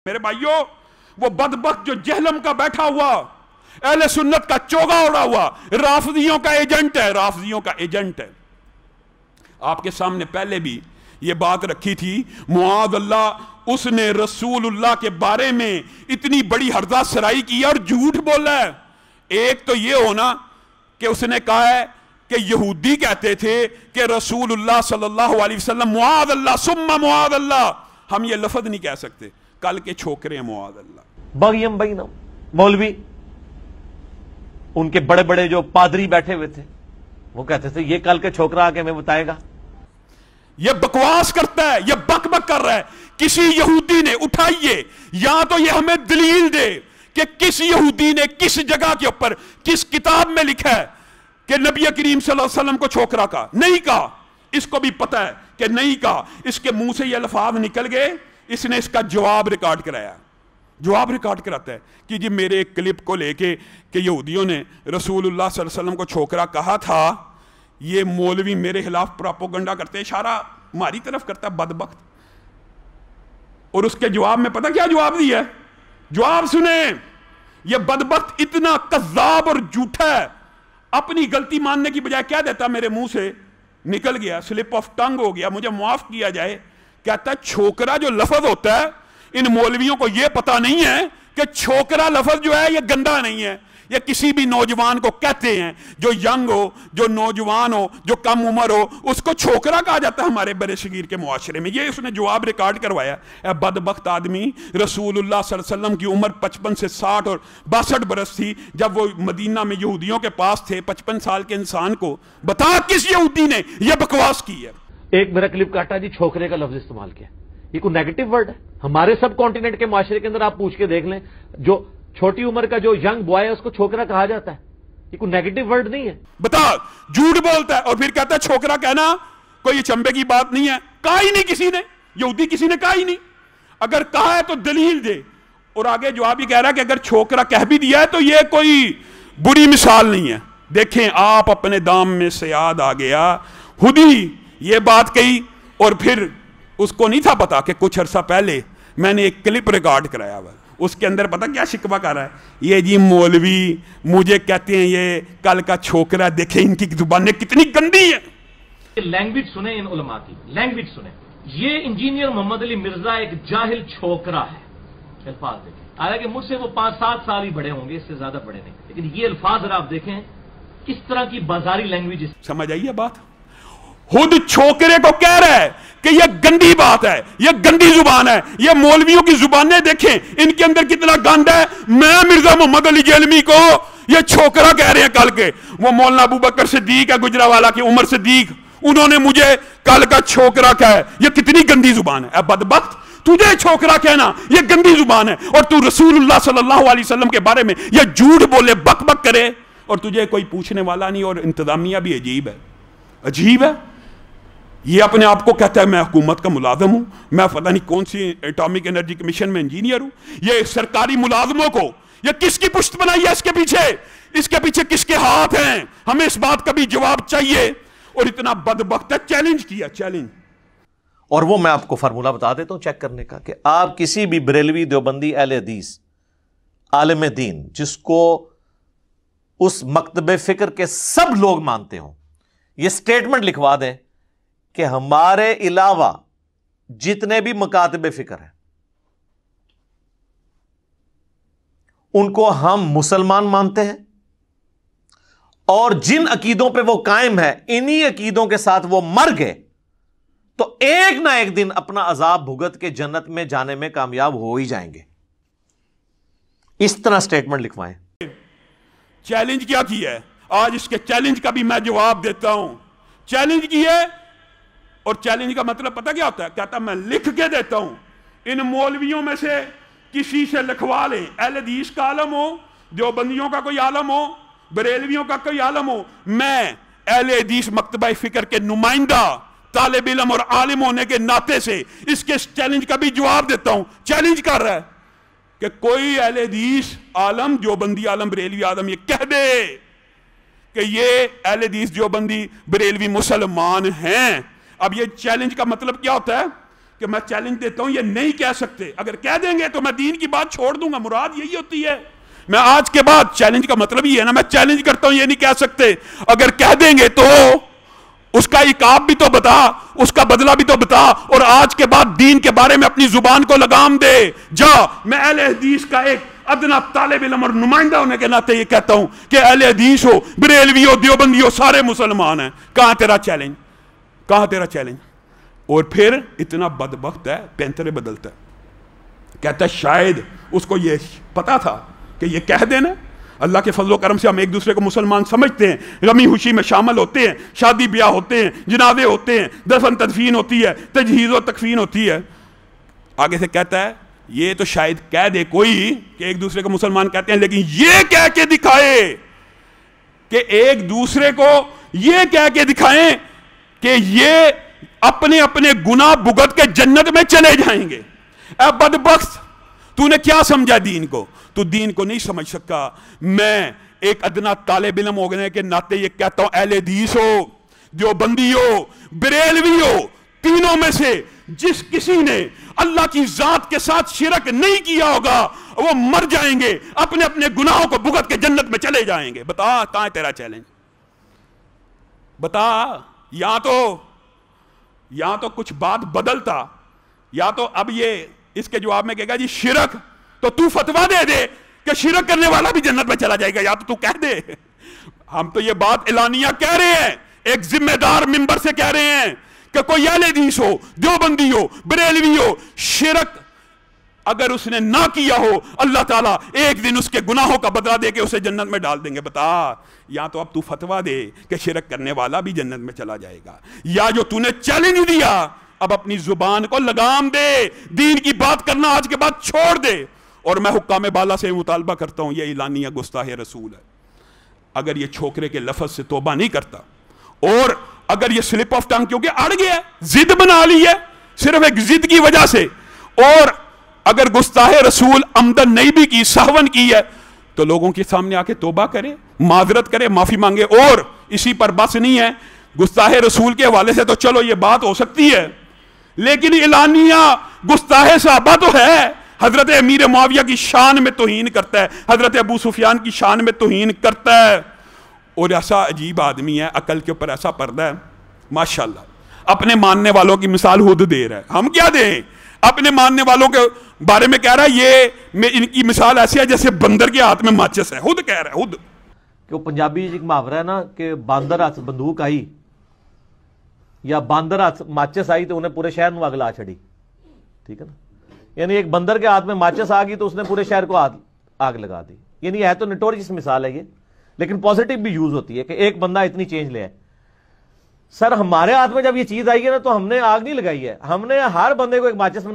میرے بھائیوں، وہ بدبخت جو جہلم کا بیٹھا ہوا اہل سنت کا چوگا اڑا ہوا رافضیوں کا ایجنٹ ہے، رافضیوں کا ایجنٹ ہے۔ آپ کے سامنے پہلے بھی یہ بات رکھی تھی، معاذ اللہ اس نے رسول اللہ کے بارے میں اتنی بڑی ہرزہ سرائی کی اور جھوٹ بولا ہے۔ ایک تو یہ ہونا کہ اس نے کہا ہے کہ یہودی کہتے تھے کہ رسول اللہ صلی اللہ علیہ وسلم معاذ اللہ ثم معاذ اللہ، ہم یہ لفظ نہیں کہہ سکتے، کل کے چھوکرے ہیں معاذ اللہ۔ بغیم بینہم، مولوی ان کے بڑے بڑے جو پادری بیٹھے ہوئے تھے وہ کہتے تھے یہ کل کے چھوکرا آ کے ہمیں بتائے گا۔ یہ بکواس کرتا ہے، یہ بک بک کر رہا ہے۔ کسی یہودی نے اٹھائیے یا تو یہ ہمیں دلیل دے کہ کس یہودی نے کس جگہ کے اوپر کس کتاب میں لکھا ہے کہ نبی کریم صلی اللہ علیہ وسلم کو چھوکرا کہا، نہیں کہا۔ اس کو بھی پتا ہے کہ نہیں کہا، اس کے منہ سے یہ الفاظ نکل گئے، اس نے اس کا جواب ریکارڈ کرایا، جواب ریکارڈ کراتا ہے کہ جی میرے ایک کلپ کو لے کے کہ یہودیوں نے رسول اللہ صلی اللہ علیہ وسلم کو چھوکرا کہا تھا، یہ مولوی میرے خلاف پراپوگنڈا کرتے، اشارہ ہماری طرف کرتا ہے بدبخت۔ اور اس کے جواب میں پتہ کیا جواب دیا ہے؟ جواب سنیں، یہ بدبخت اتنا کذاب اور جھوٹا ہے، اپنی غلطی ماننے کی بجائے کیا دیتا میرے منہ سے نکل گیا، سلپ آف ٹنگ ہو گیا، مجھے معاف کیا جائے، کہتا ہے چھوکرا جو لفظ ہوتا ہے، ان مولویوں کو یہ پتا نہیں ہے کہ چھوکرا لفظ جو ہے یہ گندا نہیں ہے، یہ کسی بھی نوجوان کو کہتے ہیں جو ینگ ہو، جو نوجوان ہو، جو کم عمر ہو، اس کو چھوکرا کہا جاتا ہے ہمارے برے صغیر کے معاشرے میں۔ یہ اس نے جواب ریکارڈ کروایا۔ اے بدبخت آدمی، رسول اللہ صلی اللہ علیہ وسلم کی عمر 55 سے 60 اور 62 برس تھی جب وہ مدینہ میں یہودیوں کے پاس تھے۔ 55 سال کے انسان کو بتا کس یہودی نے یہ بکواس کی ہے؟ ایک میرا کلپ کاٹا جی چھوکرے کا لفظ استعمال کیا، یہ کوئی نیگیٹو ورڈ ہے؟ ہمارے سب کانٹیننٹ کے معاشرے کے اندر آپ پوچھ کے دیکھ لیں، جو چھوٹی عمر کا جو ینگ بوائے ہے اس کو چھوکرا کہا جاتا ہے، یہ کوئی نیگیٹو ورڈ نہیں ہے۔ بتا، جھوٹ بولتا ہے اور پھر کہتا ہے چھوکرا کہنا کوئی چمبے کی بات نہیں ہے، کہا ہی نہیں کسی نے، یہودی کسی نے کہا ہی نہیں، اگر کہا ہے تو دلیل دے۔ اور آگے جواب ہی کہہ رہا ہے کہ اگر چھوکرا کہہ بھی دیا ہے تو یہ کوئی بری مثال نہیں ہے۔ دیکھیں آپ اپنے دام میں سے یاد آ گیا، خود ہی یہ بات کہی اور پھر اس کو نہیں تھا پتا کہ کچھ عرصہ پہلے میں نے ایک کلپ ریکارڈ کرایا ہوا، اس کے اندر پتا کیا شکوہ کر رہا ہے، یہ جی مولوی مجھے کہتے ہیں یہ کل کا چھوکرا، دیکھیں ان کی زبانیں کتنی گندی ہیں۔ لینگویج سنیں ان علماء کی، لینگویج سنیں۔ یہ انجینئر محمد علی مرزا ایک جاہل چھوکرا ہے، الفاظ دیکھیں، حالانکہ مجھ سے وہ 5-7 سال ہی بڑے ہوں گے، اس سے زیادہ بڑے نہیں، لیکن یہ الفاظ اگر آپ دیکھیں کس طرح کی بازاری لینگویج۔ سمجھ آئیے بات؟ خود چھوکرے کو کہہ رہا ہے کہ یہ گندی بات ہے، یہ گندی زبان ہے، یہ مولویوں کی زبانیں دیکھیں ان کے اندر کتنا گند ہے۔ میں مرزا محمد علی جیلمی کو یہ چھوکرا کہہ رہے ہیں کل کے، وہ مولانا ابو بکر صدیق ہے گجرانوالہ کی، عمر صدیق، انہوں نے مجھے کل کا چھوکرا کہا ہے، یہ کتنی گندی زبان ہے۔ اے بدبخت، تجھے چھوکرا کہنا یہ گندی زبان ہے اور تو رسول اللہ صلی اللہ علیہ وسلم کے بارے میں یہ جھوٹ بولے، بک بک کرے اور تجھے کوئی پوچھنے والا نہیں، اور انتظامیہ بھی عجیب ہے، عجیب ہے۔ یہ اپنے آپ کو کہتا ہے میں حکومت کا ملازم ہوں، میں پتہ نہیں کون سی ایٹامک انرجی کمیشن میں انجینئر ہوں۔ یہ سرکاری ملازموں کو یہ کس کی پشت بنائی ہے؟ اس کے پیچھے کس کے ہاتھ ہیں؟ ہمیں اس بات کا بھی جواب چاہیے۔ اور اتنا بدبخت ہے، چیلنج کیا، چیلنج۔ اور وہ میں آپ کو فارمولہ بتا دیتا ہوں چیک کرنے کا، کہ آپ کسی بھی بریلوی، دیوبندی، اہل حدیث، عالم دین جس کو اس مکتب فکر کے سب لوگ مانتے ہوں، یہ سٹیٹمنٹ لکھوا دیں کہ ہمارے علاوہ جتنے بھی مکاتب فکر ہیں ان کو ہم مسلمان مانتے ہیں، اور جن عقیدوں پہ وہ قائم ہے انہی عقیدوں کے ساتھ وہ مر گئے تو ایک نہ ایک دن اپنا عذاب بھگت کے جنت میں جانے میں کامیاب ہو ہی جائیں گے۔ اس طرح سٹیٹمنٹ لکھوائیں۔ چیلنج کیا ہے؟ آج اس کے چیلنج کا بھی میں جواب دیتا ہوں۔ چیلنج کی ہے، اور چیلنج کا مطلب پتہ کیا ہوتا ہے؟ کہتا میں لکھ کے دیتا ہوں، ان مولویوں میں سے کسی سے لکھوا لیں، اہل حدیث کا عالم ہو، دیوبندیوں کا کوئی عالم ہو، بریلویوں کا کوئی عالم ہو، میں اہل حدیث مکتبہ فکر کے نمائندہ طالب علم اور عالم ہونے کے ناطے سے اس کے چیلنج کا بھی جواب دیتا ہوں۔ چیلنج کر رہا ہے کہ کوئی اہل حدیث عالم، دیوبندی عالم، بریلوی عالم یہ کہہ دے کہ یہ اہل حدیث دیوبندی بریلوی مسلمان ہیں۔ اب یہ چیلنج کا مطلب کیا ہوتا ہے کہ میں چیلنج دیتا ہوں یہ نہیں کہہ سکتے. اگر کہہ دیں گے تو میں دین کی بات چھوڑ دوں گا. مراد یہی ہوتی ہے. میں آج کے بعد چیلنج کا مطلب یہ ہے نا, میں چیلنج کرتا ہوں یہ نہیں کہہ سکتے. اگر کہہ دیں گے تو اس کا عقاب بھی تو بتا, اس کا بدلہ بھی تو بتا, اور آج کے بعد دین کے بارے میں اپنی زبان کو لگام دے. جا, میں اہل حدیث کا ایک ادنا طالب علم اور نمائندہ ہونے کے ناطے یہ کہتا ہوں کہ اہل حدیث ہو, بریلوی ہو, دیوبندی ہو, سارے مسلمان ہیں. کہاں تیرا چیلنج, کہاں تیرا چیلنج؟ اور پھر اتنا بدبخت ہے, پینترے بدلتا ہے. کہتا ہے شاید اس کو یہ پتا تھا کہ یہ کہہ دینا. اللہ کے فضل و کرم سے ہم ایک دوسرے کو مسلمان سمجھتے ہیں, غمی خوشی میں شامل ہوتے ہیں, شادی بیاہ ہوتے ہیں, جنازے ہوتے ہیں, دفن تدفین ہوتی ہے, تجہیز و تکفین ہوتی ہے. آگے سے کہتا ہے یہ تو شاید کہہ دے کوئی کہ ایک دوسرے کو مسلمان کہتے ہیں, لیکن یہ کہہ کے دکھائے کہ ایک دوسرے کو یہ کہہ کے دکھائیں کہ یہ اپنے اپنے گناہ بھگت کے جنت میں چلے جائیں گے. اے بدبخت, تو نے کیا سمجھا دین کو؟ تو دین کو نہیں سمجھ سکا. میں ایک ادنا طالب علم ہونے کے ناطے یہ کہتا ہوں, اہل حدیث ہو, دیوبندی ہو, بریلوی ہو, تینوں میں سے جس کسی نے اللہ کی ذات کے ساتھ شرک نہیں کیا ہوگا وہ مر جائیں گے, اپنے اپنے گناہوں کو بھگت کے جنت میں چلے جائیں گے. بتا کہاں ہے تیرا چیلنج؟ بتا. یا تو کچھ بات بدلتا, یا تو اب یہ اس کے جواب میں کہے گا جی شرک, تو فتویٰ دے دے کہ شرک کرنے والا بھی جنت میں چلا جائے گا, یا تو کہہ دے. ہم تو یہ بات اعلانیہ کہہ رہے ہیں, ایک ذمہ دار منبر سے کہہ رہے ہیں کہ کوئی اہل حدیث ہو, دیوبندی ہو, بریلوی ہو, شرک اگر اس نے نہ کیا ہو, اللہ تعالیٰ ایک دن اس کے گناہوں کا بدلہ دے کے اسے جنت میں ڈال دیں گے. بتا, یا تو اب تو فتویٰ دے کہ شرک کرنے والا بھی جنت میں چلا جائے گا, یا جو تو نے چیلنج دیا اب اپنی زبان کو لگام دے, دین کی بات کرنا آج کے بعد چھوڑ دے. اور میں حکام بالا سے مطالبہ کرتا ہوں, یہ اعلانیہ گستاخ رسول ہے. اگر یہ چھوکرے کے لفظ سے توبہ نہیں کرتا, اور اگر یہ سلپ آف ٹنگ کیونکہ اڑ گیا ہے, ضد بنا لی ہے صرف ایک ضد کی وجہ سے, اور اگر گستاخ رسول عمدن نہیں بھی کی, سہون کی ہے, تو لوگوں کے سامنے آ کے توبہ کرے, معذرت کرے, معافی مانگے. اور اسی پر بس نہیں ہے, گستاخ رسول کے حوالے سے تو چلو یہ بات ہو سکتی ہے, لیکن اعلانیہ گستاخ صحابہ تو ہے. حضرت امیر معاویہ کی شان میں توہین کرتا ہے, حضرت ابو سفیان کی شان میں توہین کرتا ہے. اور ایسا عجیب آدمی ہے, عقل کے اوپر ایسا پردہ ہے ماشاءاللہ. اپنے ماننے والوں کی مثال خود دے رہا ہے, ہم کیا دیں؟ اپنے ماننے والوں کے بارے میں کہہ رہا ہے یہ ان کی مثال ایسی ہے جیسے بندر کے ہاتھ میں ماچس ہے. خود کہہ رہا ہے, خود. کہ وہ پنجابی ایک محاورہ ہے نا کہ باندر ہاتھ بندوق آئی یا باندر ہاتھ ماچس آئی تو انہیں پورے شہر میں آگ لا چھڑی. ٹھیک ہے نا, یعنی ایک بندر کے ہاتھ میں ماچس آ گئی تو اس نے پورے شہر کو آگ لگا دی. یعنی ہے تو نٹوریس مثال ہے یہ, لیکن پازیٹیو بھی یوز ہوتی ہے کہ ایک بندہ اتنی چینج لے آئے. سر ہمارے ہاتھ میں جب یہ چیز آئی ہے نا تو ہم نے آگ نہیں لگائی ہے, ہم نے ہر بندے کو ایک ماچس میں.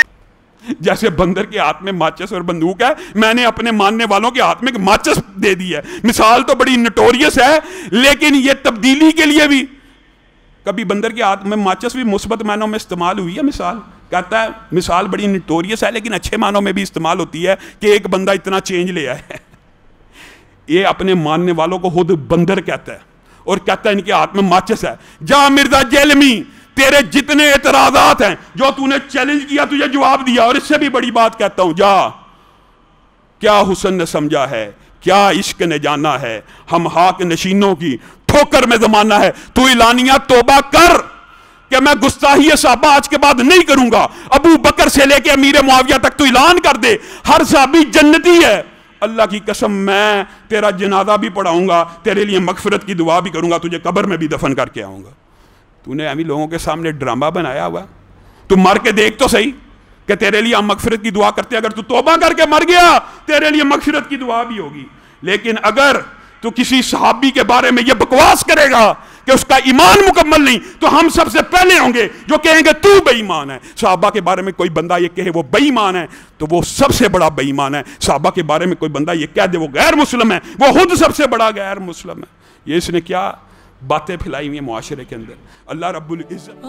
جیسے بندر کے ہاتھ میں ماچس اور بندوق ہے, میں نے اپنے ماننے والوں کے ہاتھ میں ایک ماچس دے دی ہے. مثال تو بڑی نٹوریس ہے, لیکن یہ تبدیلی کے لیے بھی کبھی بندر کے ہاتھ میں ماچس بھی مثبت معنوں میں استعمال ہوئی ہے. مثال کہتا ہے مثال بڑی نٹوریس ہے, لیکن اچھے معنوں میں بھی استعمال ہوتی ہے کہ ایک بندہ اتنا چینج لے آیا ہے. یہ اپنے ماننے والوں کو خود بندر کہتا ہے, اور کہتا ہے ان کے ہاتھ میں ماچس ہے. جا مرزا جیلمی, تیرے جتنے اعتراضات ہیں جو تو نے چیلنج کیا تجھے جواب دیا, اور اس سے بھی بڑی بات کہتا ہوں, جا. کیا حسن نے سمجھا ہے, کیا عشق نے جانا ہے, ہم خاک نشینوں کی ٹھوکر میں زمانہ ہے. تو اعلانیہ توبہ کر کہ میں گستاخی صحابہ آج کے بعد نہیں کروں گا. ابو بکر سے لے کے امیر معاویہ تک تو اعلان کر دے ہر صحابی جنتی ہے. اللہ کی قسم میں تیرا جنازہ بھی پڑھاؤں گا, تیرے لیے مغفرت کی دعا بھی کروں گا, تجھے قبر میں بھی دفن کر کے آؤں گا. تو نے ہمیں لوگوں کے سامنے ڈرامہ بنایا ہوا, تو مر کے دیکھ تو صحیح کہ تیرے لیے ہم مغفرت کی دعا کرتے ہیں. اگر تو توبہ کر کے مر گیا تیرے لیے مغفرت کی دعا بھی ہوگی. لیکن اگر تو کسی صحابی کے بارے میں یہ بکواس کرے گا کہ اس کا ایمان مکمل نہیں, تو ہم سب سے پہلے ہوں گے جو کہیں گے تو بے ایمان ہے. صحابہ کے بارے میں کوئی بندہ یہ کہے وہ بے ایمان ہے تو وہ سب سے بڑا بے ایمان ہے. صحابہ کے بارے میں کوئی بندہ یہ کہہ دے وہ غیر مسلم ہے, وہ خود سب سے بڑا غیر مسلم ہے. یہ اس نے کیا باتیں پھیلائی ہوئی ہیں معاشرے کے اندر. اللہ رب العزت